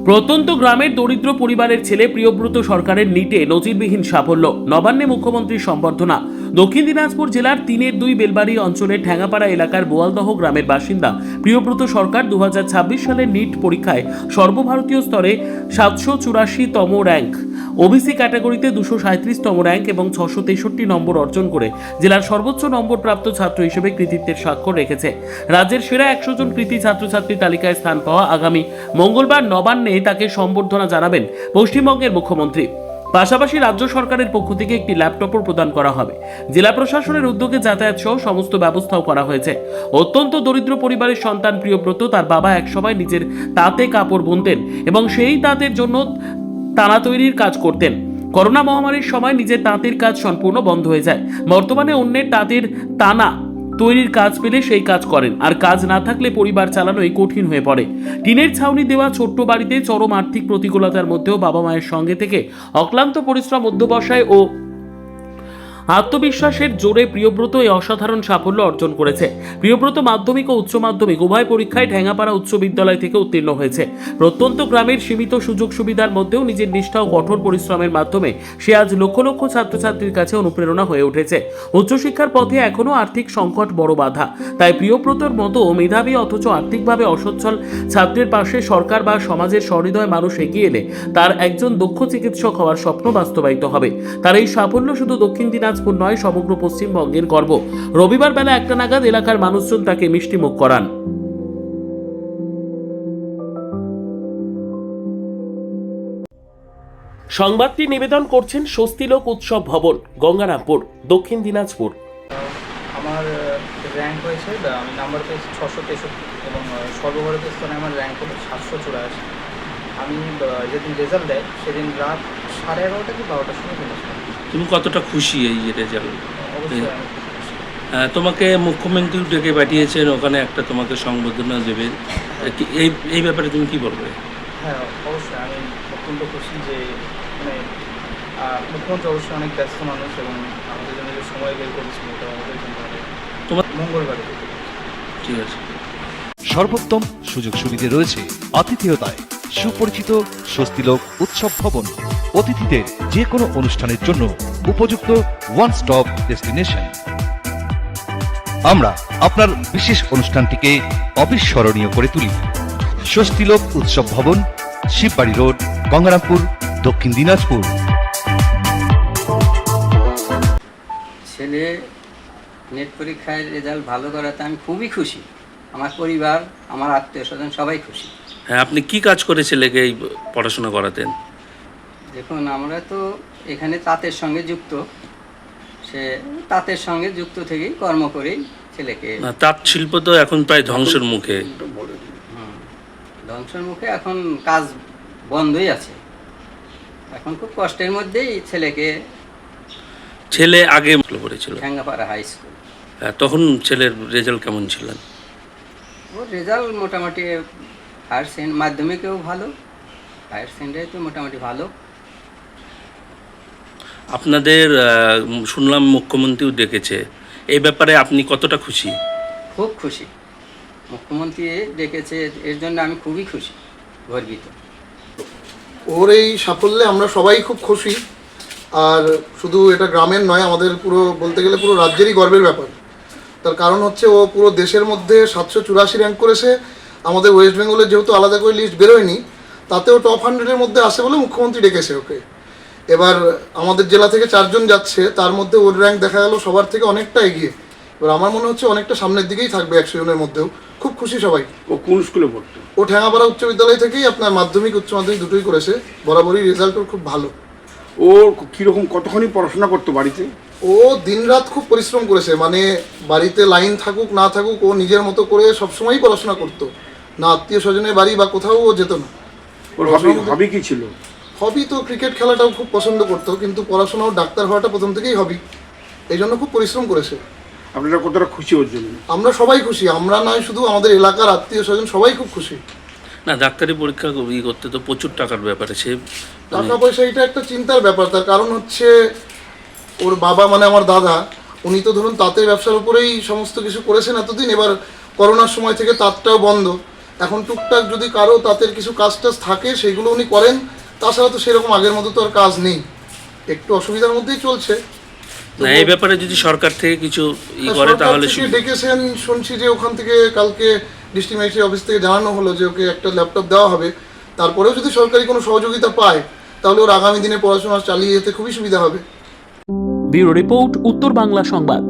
প্রত্যন্ত গ্রামের দরিদ্র পরিবারের ছেলে প্রিয়ব্রত সরকারের নিটে নজিরবিহীন সাফল্য। নবান্নে মুখ্যমন্ত্রীর সম্বর্ধনা। দক্ষিণ দিনাজপুর জেলার ৩-২ বেলবাড়ি অঞ্চলের ঠ্যাঙাপাড়া এলাকার বোয়ালদহ গ্রামের বাসিন্দা প্রিয়ব্রত সরকার ২০২৬ সালের নিট পরীক্ষায় সর্বভারতীয় স্তরে ৭৮৪তম র্যাঙ্ক, ওবিসি ক্যাটাগরিতে ২৩৭তম র্যাঙ্ক এবং ৬৬৩ নম্বর অর্জন করে জেলার সর্বোচ্চ নম্বরপ্রাপ্ত ছাত্র হিসেবে কৃতিত্বের স্বাক্ষর রেখেছে। রাজ্যের সেরা ১০০ জন কৃতি ছাত্রছাত্রী তালিকায় স্থান পাওয়া আগামী মঙ্গলবার নবান্নে তাকে সম্বর্ধনা জানাবেন পশ্চিমবঙ্গের মুখ্যমন্ত্রী। পাশাপাশি রাজ্য সরকারের পক্ষ থেকে একটি ল্যাপটপও প্রদান করা হবে। জেলা প্রশাসনের উদ্যোগে যাতায়াত সহ সমস্ত ব্যবস্থাও করা হয়েছে। অত্যন্ত দরিদ্র পরিবারের সন্তান প্রিয়ব্রত তার বাবা একসময় নিজের তাঁতে কাপড় বুনতেন এবং সেই তাঁতের জন্য তানা তৈরির কাজ করতেন। করোনা মহামারীর সময় নিজের তাঁতের কাজ সম্পূর্ণ বন্ধ হয়ে যায়। বর্তমানে অন্যের তাঁতের তানা তৈরির কাজ পেলে সেই কাজ করেন, আর কাজ না থাকলে পরিবার চালানোই কঠিন হয়ে পড়ে। টিনের ছাউনি দেওয়া ছোট্ট বাড়িতে চরম আর্থিক প্রতিকূলতার মধ্যেও বাবা মায়ের সঙ্গে থেকে অক্লান্ত পরিশ্রম, অধ্যবসায় ও আত্মবিশ্বাসের জোরে প্রিয়ব্রত এই অসাধারণ সাফল্য অর্জন করেছে। প্রিয়ব্রত মাধ্যমিক ও উচ্চ মাধ্যমিক উভয় পরীক্ষায় ঠ্যাঙাপাড়া উচ্চ বিদ্যালয় থেকে উত্তীর্ণ হয়েছে। প্রত্যন্ত গ্রামের সীমিত সুযোগ সুবিধার মধ্যেও নিজের নিষ্ঠা ও কঠোর পরিশ্রমের মাধ্যমে সে আজ লক্ষ লক্ষ ছাত্রছাত্রীর কাছে অনুপ্রেরণা হয়ে উঠেছে। উচ্চশিক্ষার পথে এখনও আর্থিক সংকট বড় বাধা, তাই প্রিয়ব্রতর মতো মেধাবী অথচ আর্থিকভাবে অসচ্ছল ছাত্রের পাশে সরকার বা সমাজের সহৃদয় মানুষ এগিয়ে এলে তার একজন দক্ষ চিকিৎসক হওয়ার স্বপ্ন বাস্তবায়িত হবে। তার এই সাফল্য শুধু দক্ষিণ দিনাজপুর নয়, সমগ্র পশ্চিমবঙ্গের গর্ব। রবিবার বেলা ১টা নাগাদ এলাকার মানুষজন তাকে মিষ্টিমুখ করান। সংবাদটি নিবেদন করছেন স্বস্তিলোক উৎসব ভবন, গঙ্গারামপুর, দক্ষিণ দিনাজপুর। আমার র্যাঙ্ক হয়েছে, আমি নাম্বার পেয়েছি ৬৬৩ এবং সর্বভারতীয় স্তরে আমার র্যাঙ্ক হলো ৭৮৪। আমি যেদিন রেজাল্ট দেয় সেদিন রাত 11:30 কি 12টার সময় ফেলেছিলাম। তুমি কতটা খুশি এই রেজাল্ট? অবশ্যই আমি খুব খুশি। তোমাকে মুখ্যমন্ত্রী ডেকে পাঠিয়েছেন, ওখানে একটা তোমাকে সংবর্ধনা দেবেন, এই ব্যাপারে তুমি কি বলবে? হ্যাঁ, অবশ্যই আমি অত্যন্ত খুশি যে মানে মুখ্যমন্ত্রী অবশ্যই অনেক ব্যস্ত মানুষ এবং আমাদের জন্য যে সময় বের করেছিল এটা আমাদের জন্য তোমার মঙ্গলবারে। ঠিক আছে। সর্বোত্তম সুযোগ সুবিধে রয়েছে আতিথেয়তায়। সুপরিচিত স্বস্তিলোক উৎসব ভবন অতিথিদের যে কোনো অনুষ্ঠানের জন্য উপযুক্ত ওয়ান স্টপ ডেস্টিনেশন। আমরা আপনার বিশেষ অনুষ্ঠানটিকে অবিস্মরণীয় করে তুলি। স্বস্তিলোক উৎসব ভবন, শিববাড়ি রোড, গঙ্গারামপুর, দক্ষিণ দিনাজপুর। ছেলে নেট পরীক্ষায় রেজাল্ট ভালো করাতে আমি খুবই খুশি। আমার পরিবার, আমার আত্মীয় স্বজন সবাই খুশি। হ্যাঁ, আপনি কি কাজ করে ছেলেকে এই পড়াশোনা করাতেন? দেখুন, আমরা তো এখানে তাঁতের সঙ্গে যুক্ত, সে তাঁতের সঙ্গে যুক্ত থেকেই কর্ম করেই ছেলেকে। না, তাঁত শিল্প তো এখন প্রায় ধ্বংসের মুখে। ধ্বংসের মুখে, এখন কাজ বন্ধই আছে। এখন খুব কষ্টের মধ্যেই ছেলে আগে পড়েছিল ঠ্যাঙ্গাপাড়া হাই স্কুল। তখন ছেলের রেজাল্ট কেমন ছিল? ওর রেজাল্ট মোটামুটি মাধ্যমিকেও ভালো, হায়ার সেকেন্ডারি তো মোটামুটি ভালো। আপনাদের শুনলাম মুখ্যমন্ত্রীও ডেকেছে, এই ব্যাপারে আপনি কতটা খুশি? খুব খুশি। মুখ্যমন্ত্রী ডেকেছে, এর জন্য আমি খুবই খুশি, গর্বিত। ওর এই সাফল্যে আমরা সবাই খুব খুশি। আর শুধু এটা গ্রামের নয়, আমাদের পুরো বলতে গেলে পুরো রাজ্যেরই গর্বের ব্যাপার। তার কারণ হচ্ছে ও পুরো দেশের মধ্যে ৭৮৪ র্যাঙ্ক করেছে। আমাদের ওয়েস্ট বেঙ্গলের যেহেতু আলাদা করে লিস্ট বেরোয়নি, তাতেও টপ 100-এর মধ্যে আসে বলে মুখ্যমন্ত্রী ডেকেছে ওকে। এবার আমাদের জেলা থেকে 4 জন যাচ্ছে, তার মধ্যে ওর র্যাঙ্ক দেখা গেল সবার থেকে অনেকটা এগিয়ে। এবার আমার মনে হচ্ছে অনেকটা সামনের দিকেই থাকবে 100 জনের মধ্যেও। খুব খুশি সবাই। ও কোন স্কুলে পড়তো? ও ঠ্যাঙাপাড়া উচ্চ বিদ্যালয় থেকেই আপনার মাধ্যমিক উচ্চ মাধ্যমিক দুটোই করেছে। বরাবরই রেজাল্ট ওর খুব ভালো। ও কীরকম কতখানি পড়াশোনা করতো বাড়িতে? ও দিনরাত খুব পরিশ্রম করেছে, মানে বাড়িতে লাইন থাকুক না থাকুক ও নিজের মতো করে সবসময়ই পড়াশোনা করতো। না আত্মীয় স্বজনের বাড়ি বা কোথাও ও যেত না। ওর হবি কী ছিল? হবি তো ক্রিকেট খেলাটাও খুব পছন্দ করতো, কিন্তু পড়াশোনাও ডাক্তার হওয়াটা প্রথম থেকেই হবি। এই জন্য খুব পরিশ্রম করেছে। আপনারা কতটা খুশি ওর জন্য? আমরা সবাই খুশি। আমরা নয় শুধু, আমাদের এলাকার আত্মীয় স্বজন সবাই খুব খুশি। না, ডাক্তারি পরীক্ষা করতে তো প্রচুর টাকার ব্যাপার আছে। টাকা পয়সা এটা একটা চিন্তার ব্যাপার। তার কারণ হচ্ছে ওর বাবা মানে আমার দাদা, উনি তো ধরুন তাঁতের ব্যবসার উপরেই সমস্ত কিছু করেছেন এতদিন। এবার করোনার সময় থেকে তাঁতটাও বন্ধ, এখন টুকটাক যদি কারো তাদের কিছু কাজ টাজ থাকে সেগুলো উনি করেন, তাছাড়া তো সেরকম আগের মতো তো আর কাজ নেই, একটু অসুবিধার মধ্যেই চলছে। না এই ব্যাপারে যদি সরকার থেকে কিছু করে সরকার তাহলে থেকে ডেকেছেন, শুনছি যে ওখান থেকে কালকে ডিস্ট্রিক্ট ম্যাজিস্ট্রেট অফিস থেকে জানানো হলো যে ওকে একটা ল্যাপটপ দেওয়া হবে। তারপরেও যদি সরকারি কোনো সহযোগিতা পায় তাহলে ওর আগামী দিনে পড়াশোনা চালিয়ে যেতে খুবই সুবিধা হবে। ব্যুরো রিপোর্ট, উত্তর বাংলা সংবাদ।